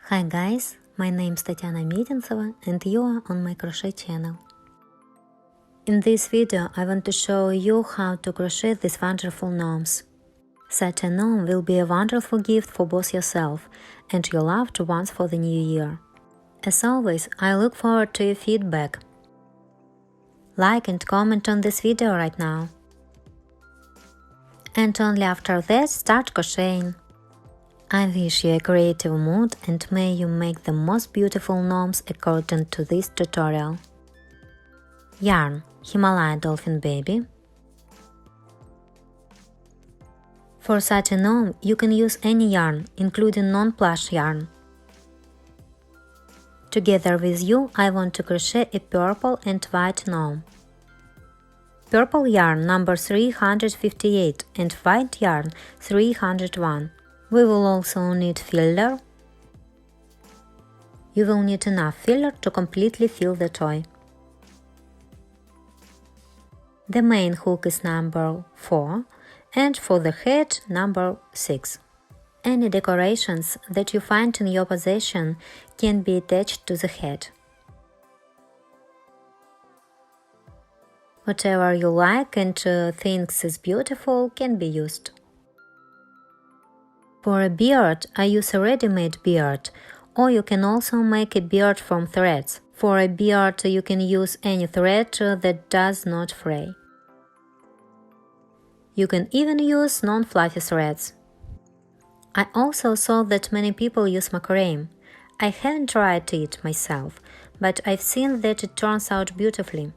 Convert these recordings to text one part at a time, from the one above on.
Hi guys, my name is Tatyana Medintseva and you are on my crochet channel. In this video I want to show you how to crochet these wonderful gnomes. Such a gnome will be a wonderful gift for both yourself and your loved ones for the new year. As always, I look forward to your feedback. Like and comment on this video right now. And only after that start crocheting. I wish you a creative mood and may you make the most beautiful gnomes according to this tutorial. Yarn, Himalaya Dolphin Baby. For such a gnome, you can use any yarn, including non-plush yarn. Together with you, I want to crochet a purple and white gnome. Purple yarn number 358 and white yarn 301. We will also need filler. You will need enough filler to completely fill the toy. The main hook is number 4 and for the head number 6. Any decorations that you find in your possession can be attached to the head. Whatever you like and thinks is beautiful can be used. For a beard, I use a ready-made beard, or you can also make a beard from threads. For a beard, you can use any thread that does not fray. You can even use non-fluffy threads. I also saw that many people use macrame. I haven't tried it myself, but I've seen that it turns out beautifully.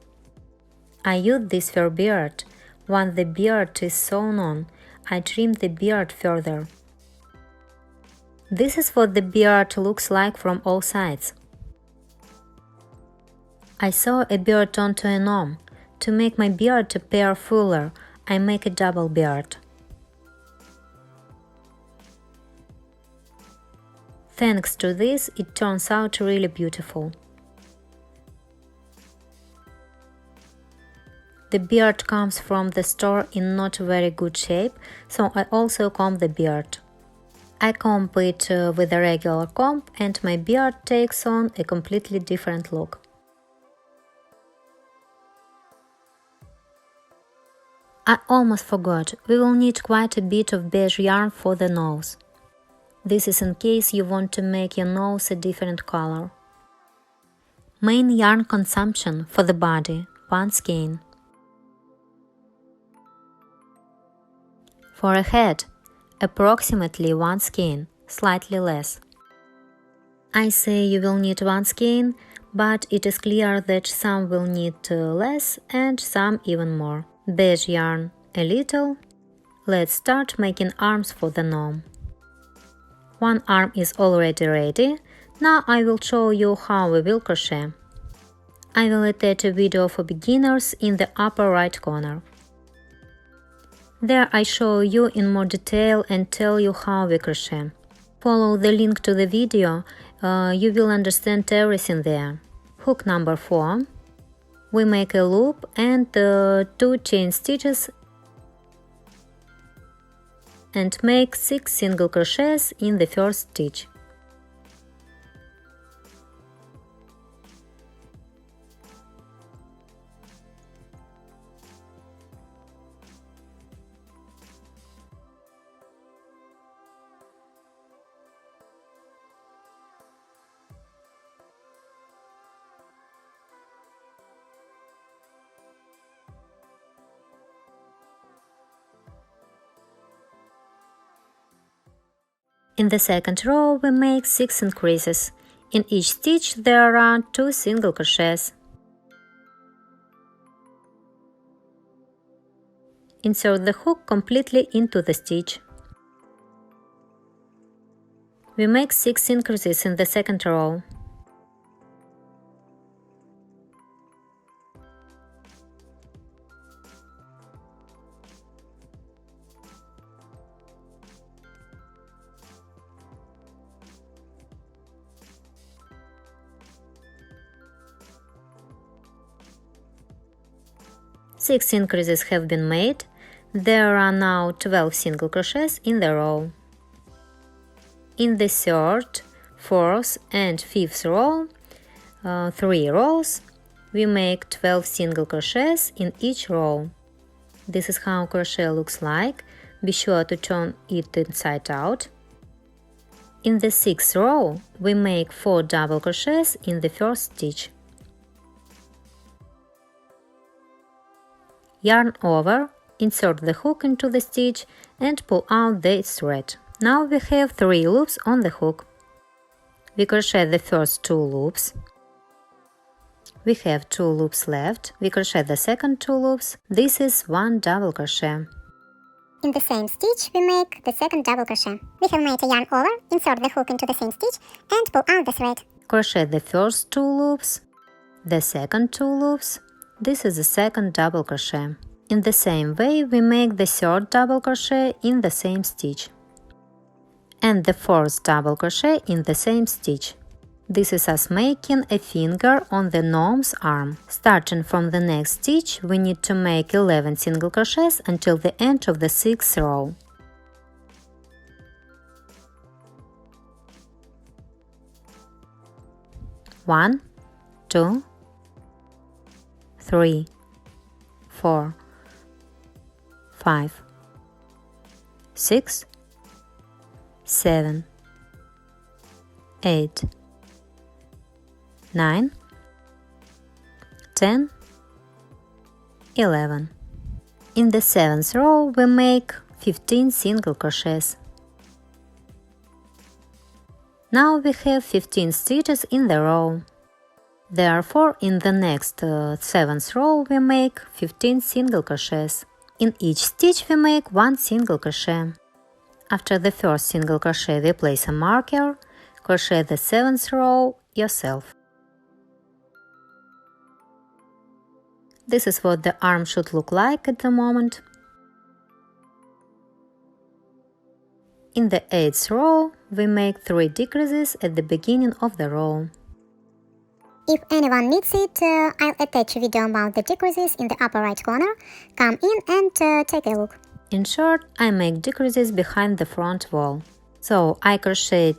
I use this for beard. Once the beard is sewn on, I trim the beard further. This is what the beard looks like from all sides. I sew a beard onto a gnome. To make my beard appear fuller, I make a double beard. Thanks to this, it turns out really beautiful. The beard comes from the store in not very good shape, so I also comb the beard. I comb it with a regular comb and my beard takes on a completely different look. I almost forgot, we will need quite a bit of beige yarn for the nose. This is in case you want to make your nose a different color. Main yarn consumption for the body, 1 skein. For a head, approximately 1 skein, slightly less. I say you will need 1 skein, but it is clear that some will need less and some even more. Beige yarn, a little. Let's start making arms for the gnome. One arm is already ready. Now I will show you how we will crochet. I will attach a video for beginners in the upper right corner. There I show you in more detail and tell you how we crochet. Follow the link to the video, you will understand everything there. Hook number 4. We make a loop and 2 chain stitches and make 6 single crochets in the first stitch. In the second row we make 6 increases. In each stitch there are 2 single crochets. Insert the hook completely into the stitch. We make 6 increases in the second row. Six increases have been made. There are now 12 single crochets in the row. In the third, fourth and fifth row, 3 rows, we make 12 single crochets in each row. This is how crochet looks like. Be sure to turn it inside out. In the 6th row, we make 4 double crochets in the first stitch. Yarn over, insert the hook into the stitch and pull out the thread. Now we have 3 loops on the hook. We crochet the first 2 loops. We have 2 loops left. We crochet the second 2 loops. This is 1 double crochet. In the same stitch, we make the second double crochet. We have made a yarn over, insert the hook into the same stitch and pull out the thread. Crochet the first 2 loops, the second 2 loops. This is the second double crochet. In the same way, we make the third double crochet in the same stitch and the fourth double crochet in the same stitch. This is us making a finger on the gnome's arm. Starting from the next stitch, we need to make 11 single crochets until the end of the 6th row. One, 2, 3, 4, 5, 6, 7, 8, 9, 10, 11. In the 7th row, we make 15 single crochets. Now we have 15 stitches in the row. Therefore, in the next 7th row, we make 15 single crochets. In each stitch, we make 1 single crochet. After the first single crochet, we place a marker. Crochet the 7th row yourself. This is what the arm should look like at the moment. In the 8th row, we make 3 decreases at the beginning of the row. If anyone needs it, I'll attach a video about the decreases in the upper right corner. Come in and take a look. In short, I make decreases behind the front wall. So I crochet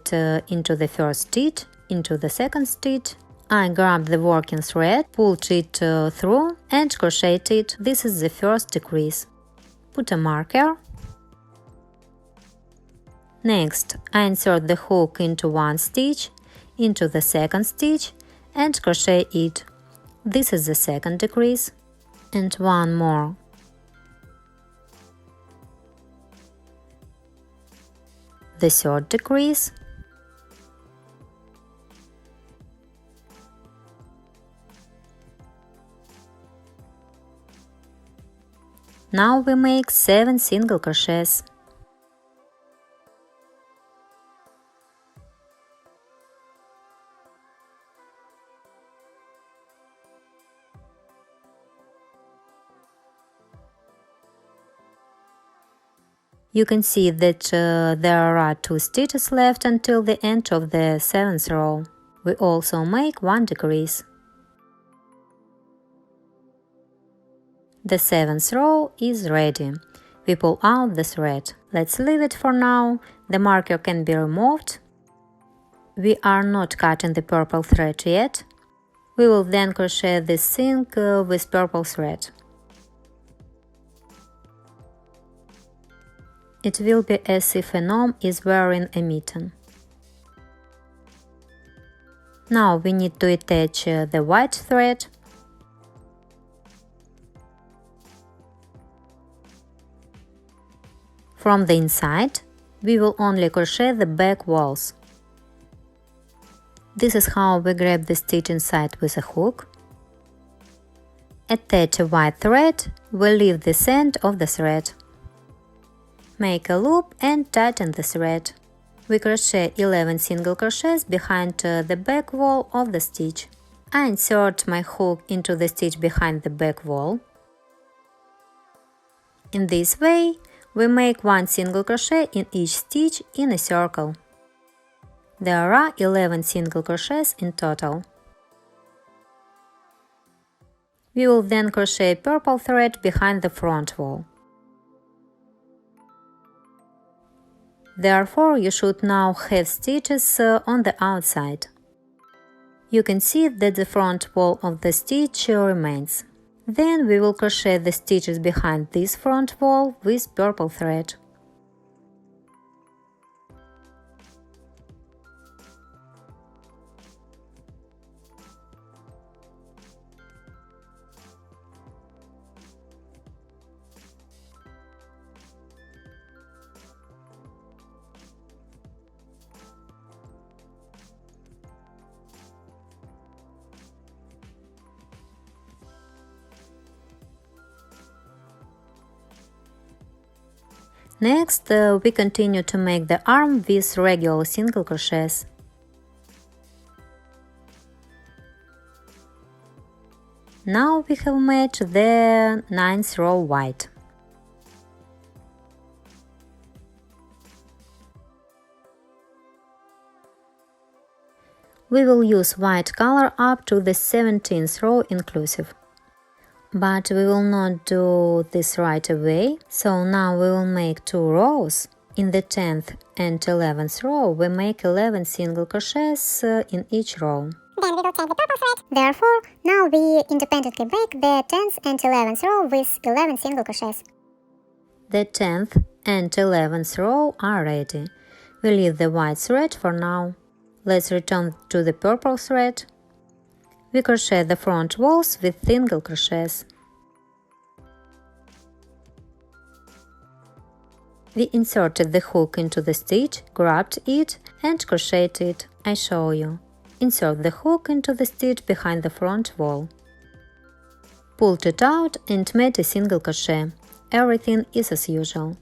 into the first stitch, into the second stitch. I grab the working thread, pulled it through and crocheted it. This is the first decrease. Put a marker. Next, I insert the hook into one stitch, into the second stitch and crochet it. This is the second decrease. And one more. The third decrease. Now we make 7 single crochets. You can see that there are 2 stitches left until the end of the 7th row. We also make 1 decrease. The 7th row is ready. We pull out the thread. Let's leave it for now. The marker can be removed. We are not cutting the purple thread yet. We will then crochet this thing with purple thread. It will be as if a gnome is wearing a mitten. Now we need to attach the white thread. From the inside, we will only crochet the back walls. This is how we grab the stitch inside with a hook. Attach a white thread, we leave this end of the thread. Make a loop and tighten the thread. We crochet 11 single crochets behind the back wall of the stitch. I insert my hook into the stitch behind the back wall. In this way, we make 1 single crochet in each stitch in a circle. There are 11 single crochets in total. We will then crochet purple thread behind the front wall. Therefore, you should now have stitches on the outside. You can see that the front wall of the stitch remains. Then we will crochet the stitches behind this front wall with purple thread. Next, we continue to make the arm with regular single crochets. Now we have made the 9th row white. We will use white color up to the 17th row inclusive. But we will not do this right away, so now we will make 2 rows. In the 10th and 11th row, we make 11 single crochets in each row. Then we will take the purple thread. Therefore, now we independently break the 10th and 11th row with 11 single crochets. The 10th and 11th row are ready. We leave the white thread for now. Let's return to the purple thread. We crochet the front walls with single crochets. We inserted the hook into the stitch, grabbed it and crocheted it. I show you. Insert the hook into the stitch behind the front wall. Pulled it out and made a single crochet. Everything is as usual.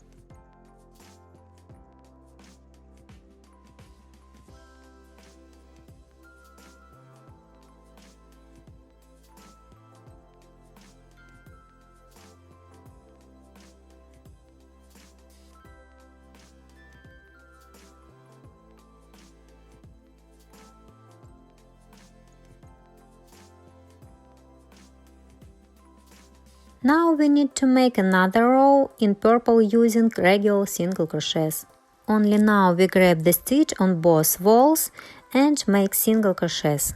Now we need to make another row in purple using regular single crochets. Only now we grab the stitch on both walls and make single crochets.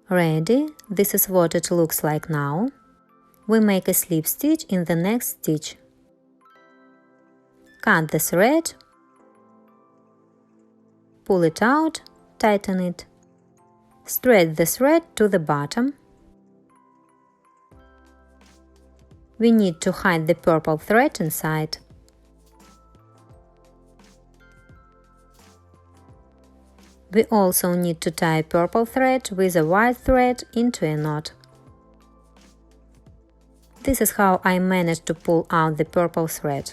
Ready? This is what it looks like now. We make a slip stitch in the next stitch. Cut the thread, pull it out, tighten it. Thread the thread to the bottom. We need to hide the purple thread inside. We also need to tie purple thread with a white thread into a knot. This is how I managed to pull out the purple thread.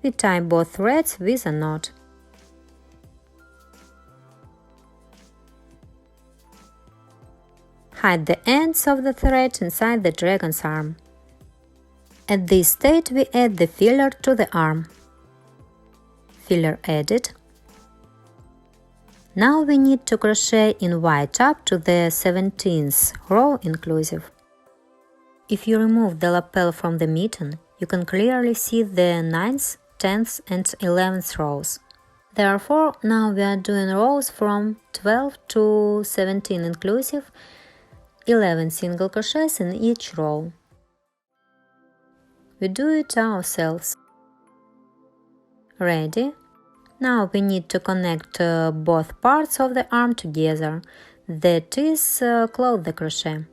We tie both threads with a knot. Hide the ends of the thread inside the dragon's arm. At this stage we add the filler to the arm. Filler added. Now we need to crochet in white up to the 17th row inclusive. If you remove the lapel from the mitten, you can clearly see the 9th, 10th and 11th rows. Therefore, now we are doing rows from 12 to 17 inclusive, 11 single crochets in each row. We do it ourselves. Ready? Now we need to connect both parts of the arm together, that is, close the crochet.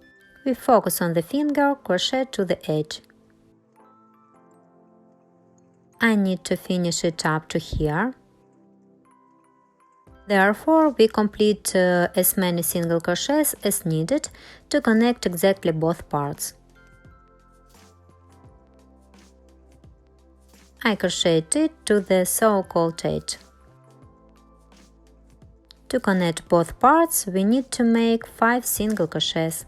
We focus on the finger, crochet to the edge. I need to finish it up to here. Therefore, we complete as many single crochets as needed to connect exactly both parts. I crocheted it to the so-called edge. To connect both parts, we need to make 5 single crochets.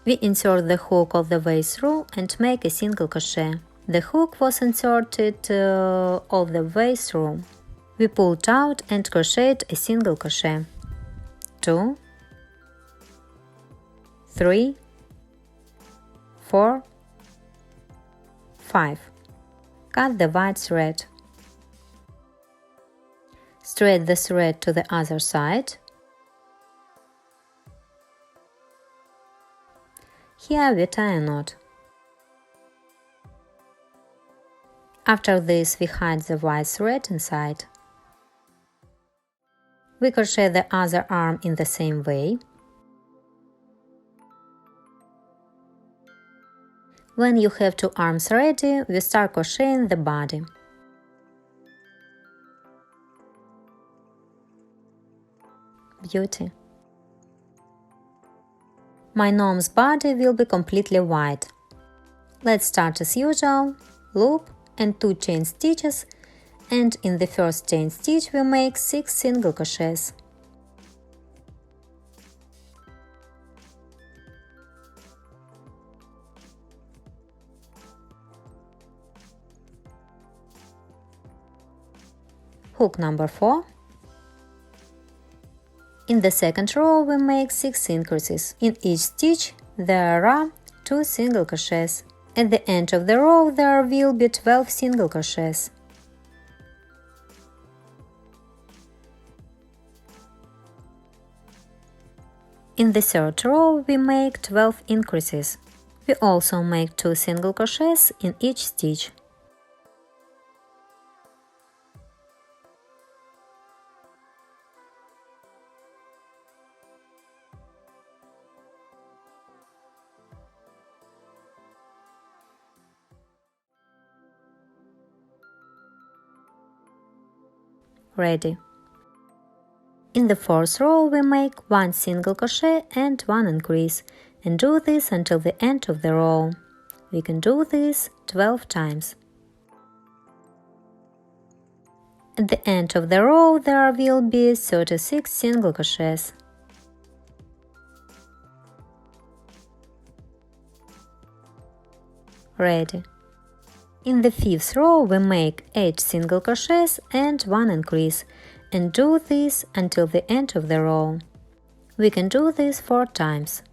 We insert the hook all the way through and make a single crochet. The hook was inserted all the way through. We pulled out and crocheted a single crochet. 2, 3, 4, 5. Cut the white thread. Straight the thread to the other side. Here we tie a knot. After this, we hide the white thread inside. We crochet the other arm in the same way. When you have two arms ready, we start crocheting the body. Beauty. My gnome's body will be completely white. Let's start as usual. Loop and 2 chain stitches, and in the first chain stitch we make 6 single crochets. Hook number 4. In the second row we make 6 increases. In each stitch there are 2 single crochets. At the end of the row there will be 12 single crochets. In the third row we make 12 increases. We also make 2 single crochets in each stitch. Ready. In the fourth row we make 1 single crochet and 1 increase, and do this until the end of the row. We can do this 12 times. At the end of the row there will be 36 single crochets. Ready. In the fifth row we make 8 single crochets and 1 increase, and do this until the end of the row. We can do this 4 times.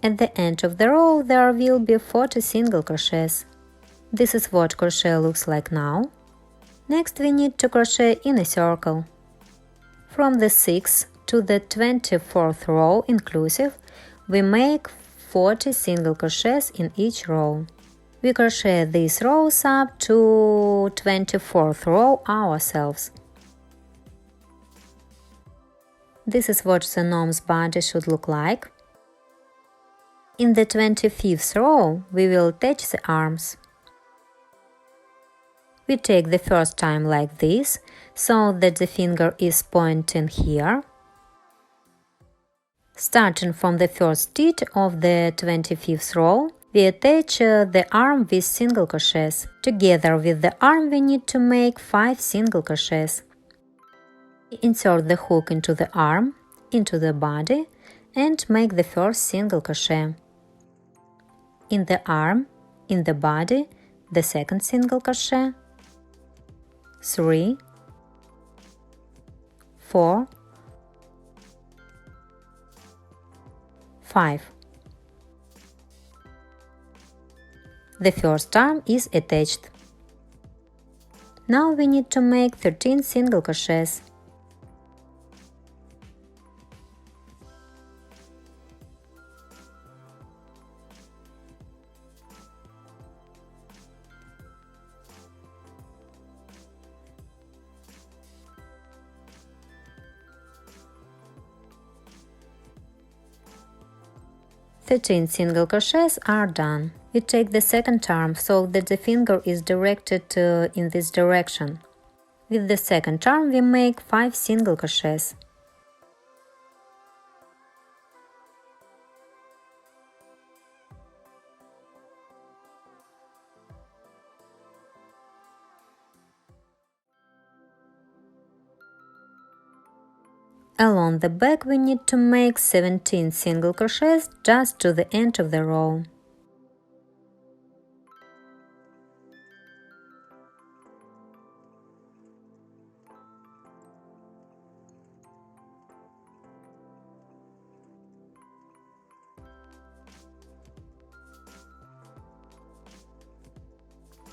At the end of the row there will be 40 single crochets. This is what crochet looks like now. Next we need to crochet in a circle. From the 6th to the 24th row inclusive, we make 40 single crochets in each row. We crochet these rows up to 24th row ourselves. This is what the gnome's body should look like. In the 25th row we will attach the arms. We take the first time like this, so that the finger is pointing here. Starting from the first stitch of the 25th row, we attach the arm with single crochets. Together with the arm we need to make 5 single crochets. Insert the hook into the arm, into the body, and make the first single crochet. In the arm, in the body, the second single crochet. 3, 4, 5. The first arm is attached. Now we need to make 13 single crochets. Single crochets are done. We take the second arm so that the finger is directed in this direction. With the second arm we make 5 single crochets. Along the back we need to make 17 single crochets just to the end of the row.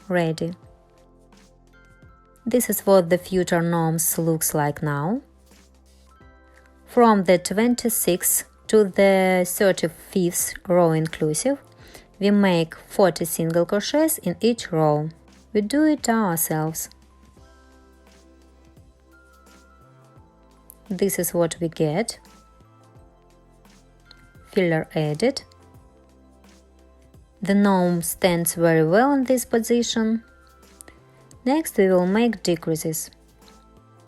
ready. This is what the future gnomes looks like now. From the 26th to the 35th row inclusive, we make 40 single crochets in each row. We do it ourselves. This is what we get. Filler added. The gnome stands very well in this position. Next we will make decreases.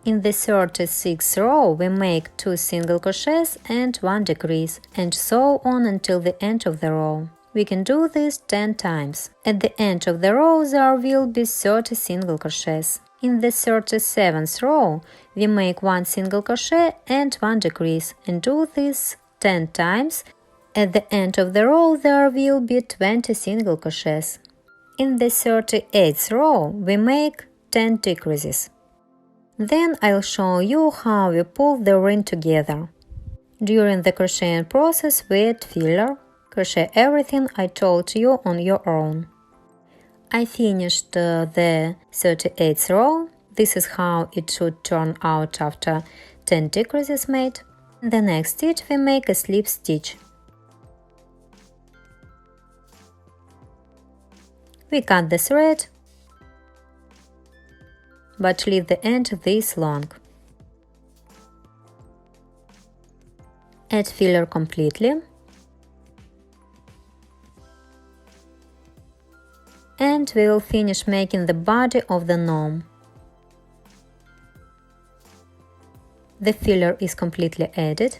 In the 36th row we make 2 single crochets and 1 decrease, and so on until the end of the row. We can do this 10 times. At the end of the row there will be 30 single crochets. In the 37th row we make 1 single crochet and 1 decrease, and do this 10 times. At the end of the row there will be 20 single crochets. In the 38th row we make 10 decreases. Then I'll show you how we pull the ring together. During the crocheting process we add filler. Crochet everything I told you on your own. I finished the 38th row. This is how it should turn out after 10 decreases made. In the next stitch we make a slip stitch. We cut the thread, but leave the end this long. Add filler completely. And we will finish making the body of the gnome. The filler is completely added.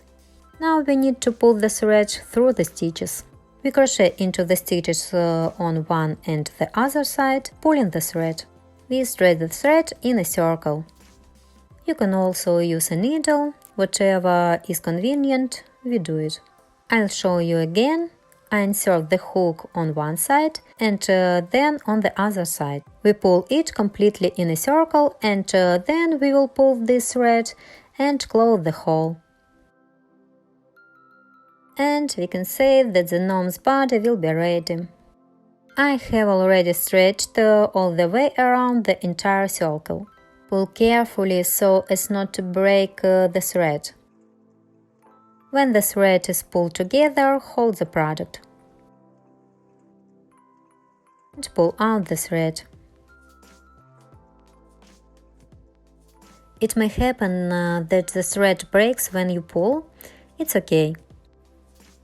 Now we need to pull the thread through the stitches. We crochet into the stitches on one and the other side, pulling the thread. We thread the thread in a circle. You can also use a needle, whatever is convenient, we do it. I'll show you again. I insert the hook on one side and then on the other side. We pull it completely in a circle, and then we will pull this thread and close the hole. And we can say that the gnome's body will be ready. I have already stretched all the way around the entire circle. Pull carefully so as not to break the thread. When the thread is pulled together, hold the product. And pull out the thread. It may happen that the thread breaks when you pull. It's okay.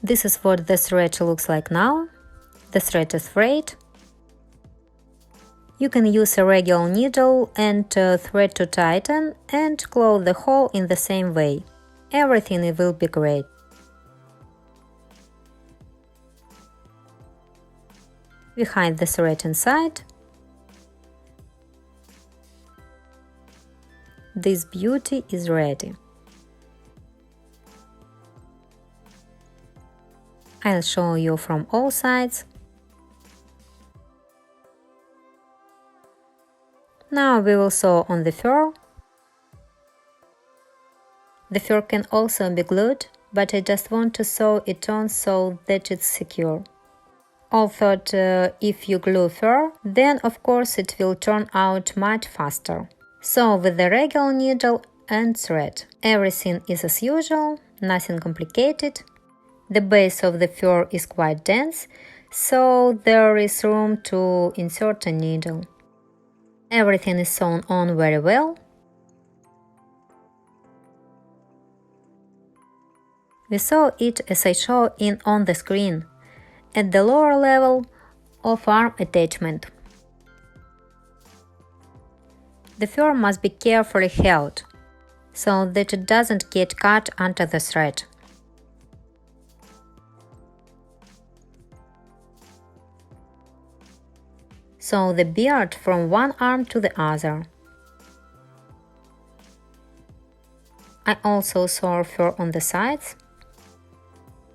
This is what the thread looks like now. The thread is frayed. You can use a regular needle and thread to tighten and close the hole in the same way. Everything will be great. We hide the thread inside. This beauty is ready. I'll show you from all sides. Now we will sew on the fur. The fur can also be glued, but I just want to sew it on so that it's secure. Although if you glue fur, then of course it will turn out much faster. Sew with the regular needle and thread. Everything is as usual, nothing complicated. The base of the fur is quite dense, so there is room to insert a needle. Everything is sewn on very well. We sew it as I show in on the screen, at the lower level of arm attachment. The fur must be carefully held, so that it doesn't get cut under the thread. Sew the beard from one arm to the other. I also sew fur on the sides.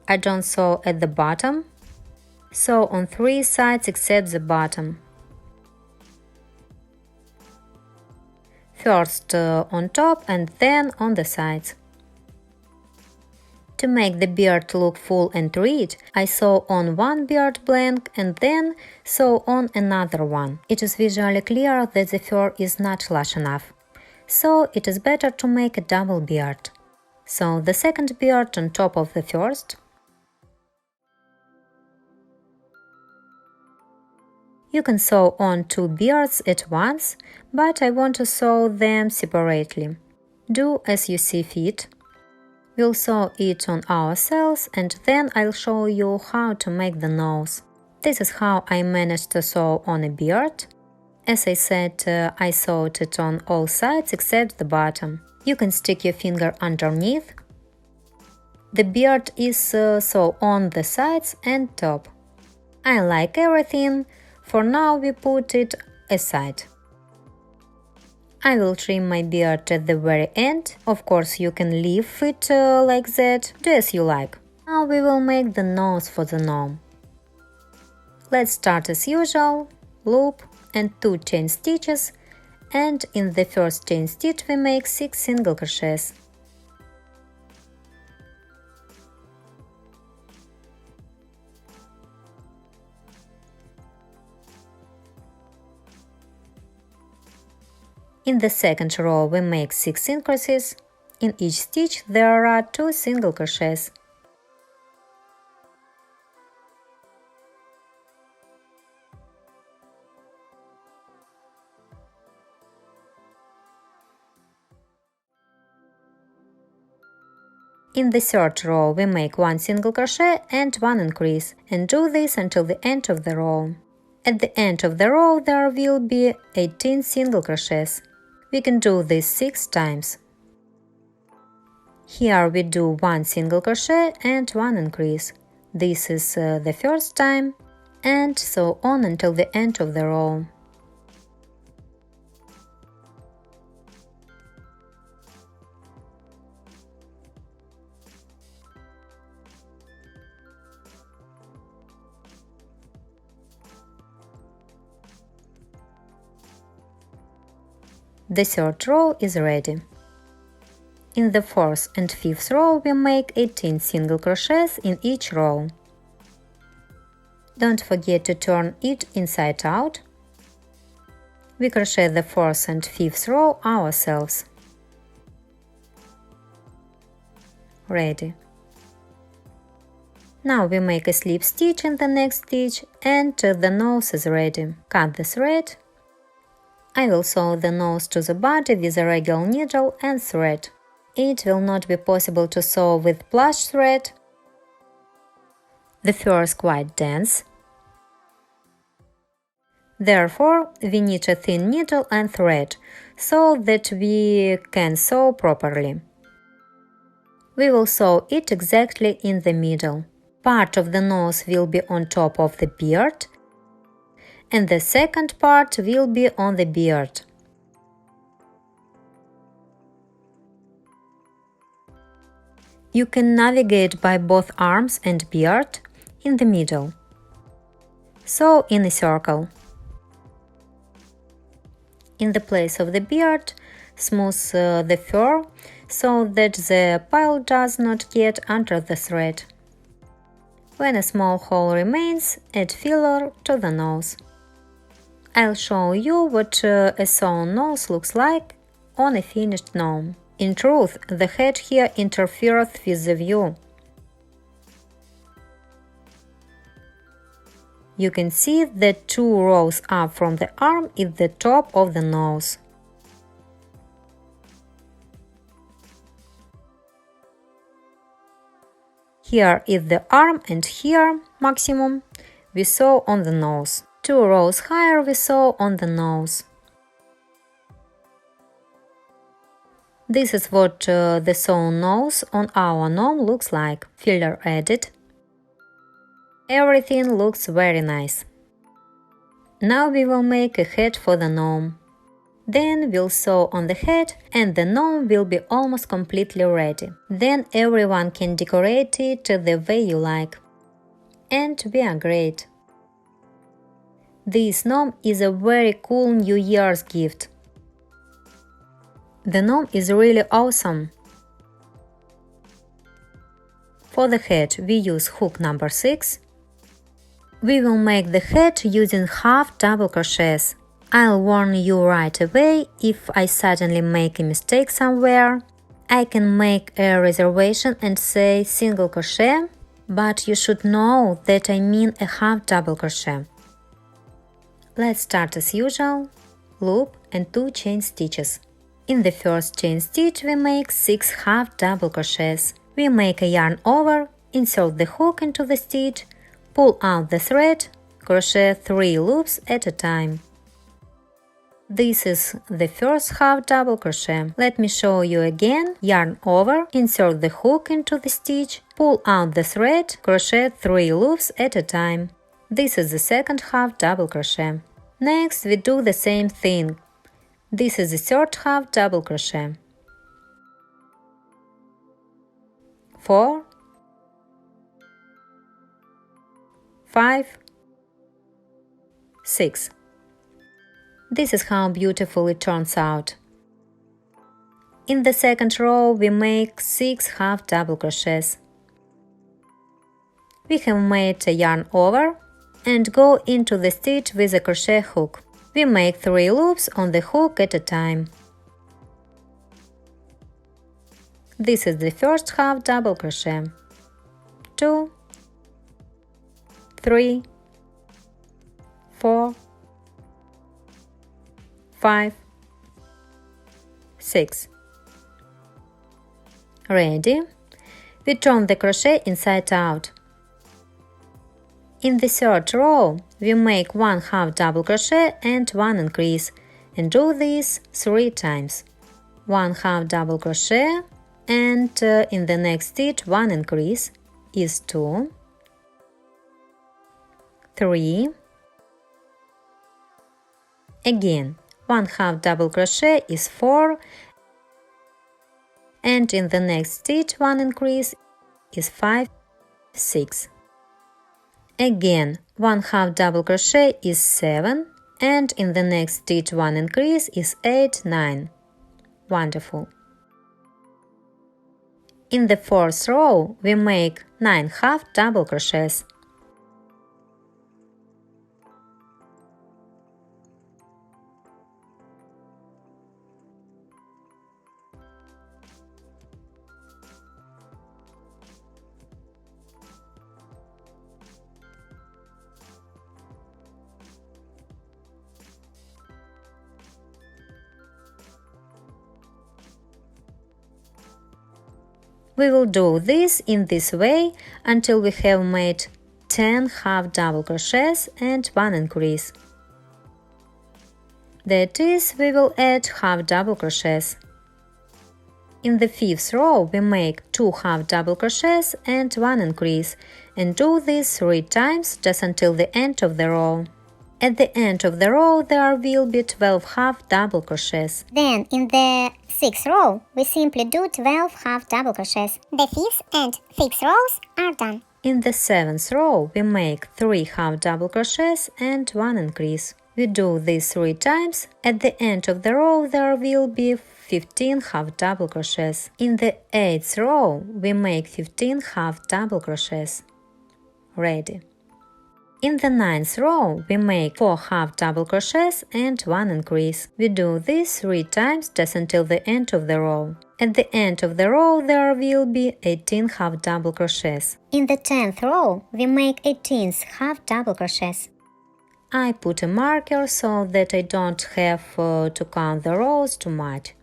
I don't sew at the bottom. Sew on 3 sides except the bottom. First on top and then on the sides. To make the beard look full and rich, I sew on one beard blank and then sew on another one. It is visually clear that the fur is not lush enough, so it is better to make a double beard. Sew the second beard on top of the first. You can sew on two beards at once, but I want to sew them separately. Do as you see fit. We'll sew it on ourselves and then I'll show you how to make the nose. This is how I managed to sew on a beard. As I said, I sewed it on all sides except the bottom. You can stick your finger underneath. The beard is sewn on the sides and top. I like everything. For now we put it aside. I will trim my beard at the very end. Of course, you can leave it like that, do as you like. Now we will make the nose for the gnome. Let's start as usual, loop and 2 chain stitches, and in the first chain stitch we make 6 single crochets. In the second row we make 6 increases. In each stitch there are 2 single crochets. In the third row we make 1 single crochet and 1 increase, and do this until the end of the row. At the end of the row there will be 18 single crochets. We can do this 6 times. Here we do 1 single crochet and 1 increase. This is the first time, and so on until the end of the row. The third row is ready. In the fourth and fifth row we make 18 single crochets in each row. Don't forget to turn it inside out. We crochet the fourth and fifth row ourselves. Ready. Now we make a slip stitch in the next stitch and the nose is ready. Cut the thread. I will sew the nose to the body with a regular needle and thread. It will not be possible to sew with plush thread. The fur is quite dense. Therefore, we need a thin needle and thread, so that we can sew properly. We will sew it exactly in the middle. Part of the nose will be on top of the beard, and the second part will be on the beard. You can navigate by both arms and beard in the middle. Sew in a circle. In the place of the beard, smooth the fur so that the pile does not get under the thread. When a small hole remains, add filler to the nose. I'll show you what a sewn nose looks like on a finished gnome. In truth, the head here interferes with the view. You can see that 2 rows up from the arm is the top of the nose. Here is the arm and here, maximum, we sew on the nose. 2 rows higher we sew on the nose. This is what the sewn nose on our gnome looks like. Filler added. Everything looks very nice. Now we will make a head for the gnome. Then we'll sew on the head and the gnome will be almost completely ready. Then everyone can decorate it the way you like. And we are great. This gnome is a very cool New Year's gift. The gnome is really awesome. For the head, we use hook number 6. We will make the head using half double crochets. I'll warn you right away if I suddenly make a mistake somewhere. I can make a reservation and say single crochet, but you should know that I mean a half double crochet. Let's start as usual. Loop and 2 chain stitches. In the first chain stitch we make 6 half double crochets. We make a yarn over, insert the hook into the stitch, pull out the thread, crochet 3 loops at a time. This is the first half double crochet. Let me show you again. Yarn over, insert the hook into the stitch, pull out the thread, crochet 3 loops at a time. This is the second half double crochet. Next we do the same thing. This is the third half double crochet. 4, 5, 6. This is how beautiful it turns out. In the second row we make 6 half double crochets. We have made a yarn over and go into the stitch with a crochet hook. We make 3 loops on the hook at a time. This is the first half double crochet. 2, 3, 4, 5, 6. Ready? We turn the crochet inside out. In the third row, we make 1 half double crochet and 1 increase, and do this 3 times. 1 half double crochet, and in the next stitch 1 increase is 2, 3, again 1 half double crochet is 4, and in the next stitch 1 increase is 5, 6. Again 1 half double crochet is 7, and in the next stitch 1 increase is 8, 9. Wonderful. In the fourth row we make 9 half double crochets. We will do this in this way until we have made 10 half double crochets and 1 increase. That is, we will add half double crochets. In the fifth row we make 2 half double crochets and 1 increase, and do this 3 times just until the end of the row. At the end of the row there will be 12 half double crochets. Then in the 6th row we simply do 12 half double crochets. The 5th and 6th rows are done. In the 7th row we make 3 half double crochets and 1 increase. We do this 3 times. At the end of the row there will be 15 half double crochets. In the 8th row we make 15 half double crochets. Ready. In the 9th row we make 4 half double crochets and 1 increase. We do this 3 times just until the end of the row. At the end of the row there will be 18 half double crochets. In the 10th row we make 18 half double crochets. I put a marker so that I don't have to count the rows too much.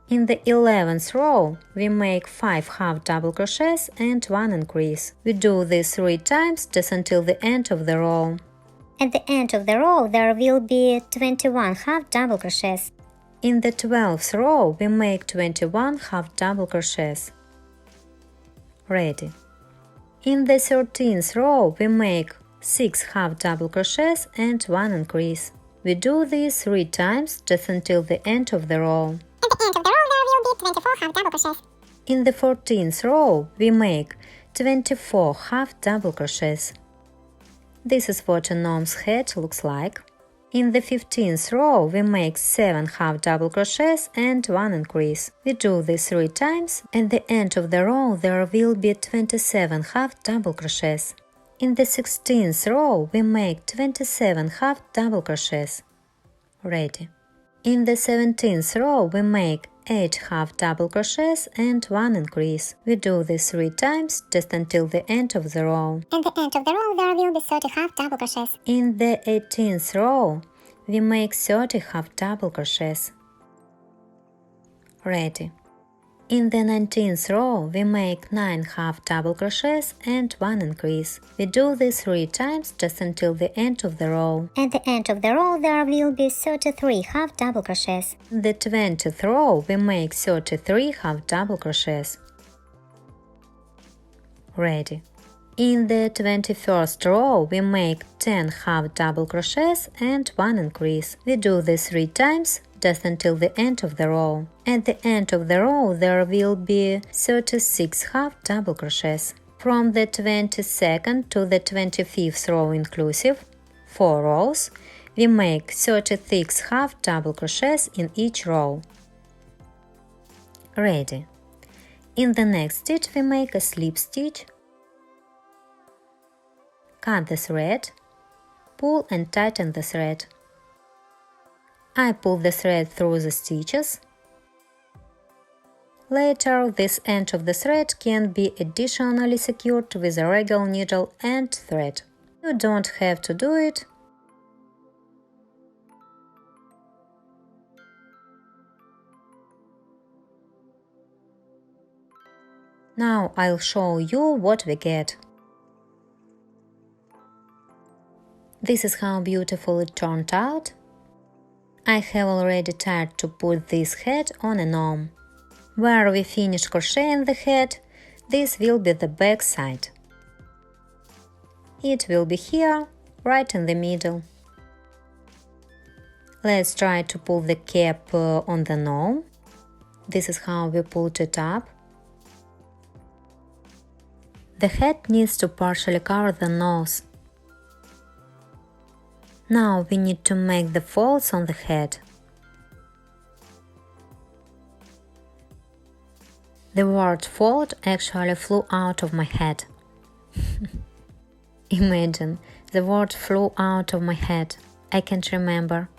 In the 11th row we make 5 half double crochets and 1 increase. We do this 3 times just until the end of the row. At the end of the row there will be 21 half double crochets. In the 12th row we make 21 half double crochets. Ready. In the 13th row we make 6 half double crochets and 1 increase. We do this 3 times just until the end of the row. At the end of the row there will be 24 half double crochets. In the 14th row we make 24 half double crochets. This is what a gnome's head looks like. In the 15th row, we make 7 half double crochets and 1 increase. We do this 3 times. At the end of the row, there will be 27 half double crochets. In the 16th row, we make 27 half double crochets. Ready. In the 17th row, we make 8 half double crochets and 1 increase. We do this 3 times, just until the end of the row. At the end of the row, there will be 30 half double crochets. In the 18th row, we make 30 half double crochets. Ready. In the 19th row, we make 9 half double crochets and 1 increase. We do this 3 times, just until the end of the row. At the end of the row, there will be 33 half double crochets. In the 20th row, we make 33 half double crochets. Ready. In the 21st row, we make 10 half double crochets and 1 increase. We do this 3 times, just until the end of the row. At the end of the row, there will be 36 half double crochets. From the 22nd to the 25th row inclusive, 4 rows, we make 36 half double crochets in each row. Ready. In the next stitch, we make a slip stitch. Cut the thread, pull and tighten the thread. I pull the thread through the stitches. Later, this end of the thread can be additionally secured with a regular needle and thread. You don't have to do it. Now I'll show you what we get. This is how beautiful it turned out. I have already tried to put this head on a gnome. Where we finish crocheting the head, this will be the back side. It will be here, right in the middle. Let's try to pull the cap on the gnome. This is how we pulled it up. The head needs to partially cover the nose. Now we need to make the folds on the head. The word fold actually flew out of my head. Imagine, the word flew out of my head. I can't remember.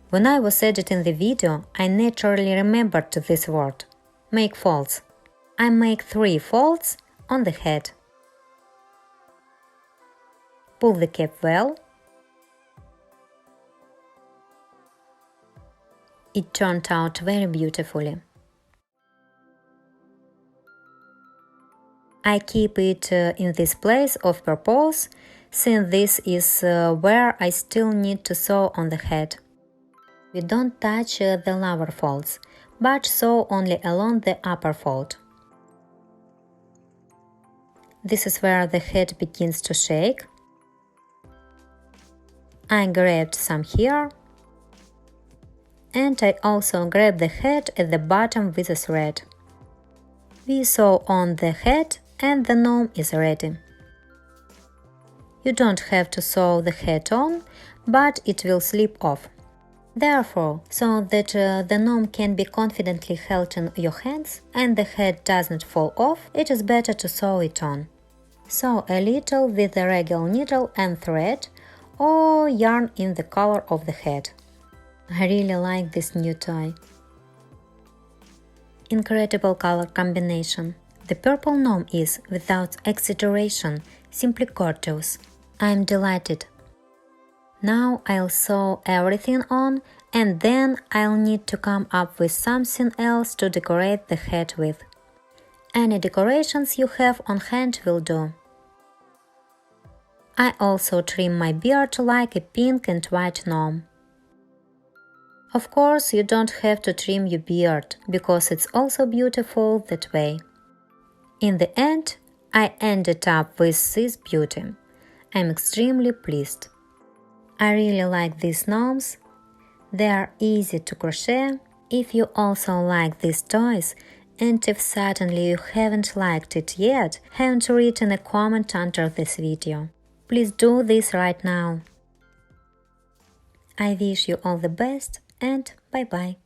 When I was editing the video, I naturally remembered this word. Make folds. I make 3 folds on the head. Pull the cap well. It turned out very beautifully. I keep it in this place of purpose, since this is where I still need to sew on the head. We don't touch the lower folds, but sew only along the upper fold. This is where the head begins to shake. I grabbed some here. And I also grab the head at the bottom with a thread. We sew on the head and the gnome is ready. You don't have to sew the head on, but it will slip off. Therefore, so that the gnome can be confidently held in your hands and the head doesn't fall off, it is better to sew it on. Sew a little with a regular needle and thread or yarn in the color of the head. I really like this new toy. Incredible color combination. The purple gnome is, without exaggeration, simply gorgeous. I'm delighted. Now I'll sew everything on and then I'll need to come up with something else to decorate the head with. Any decorations you have on hand will do. I also trim my beard like a pink and white gnome. Of course, you don't have to trim your beard, because it's also beautiful that way. In the end, I ended up with this beauty. I'm extremely pleased. I really like these gnomes. They are easy to crochet. If you also like these toys, and if suddenly you haven't liked it yet, haven't written a comment under this video, please do this right now. I wish you all the best and bye-bye.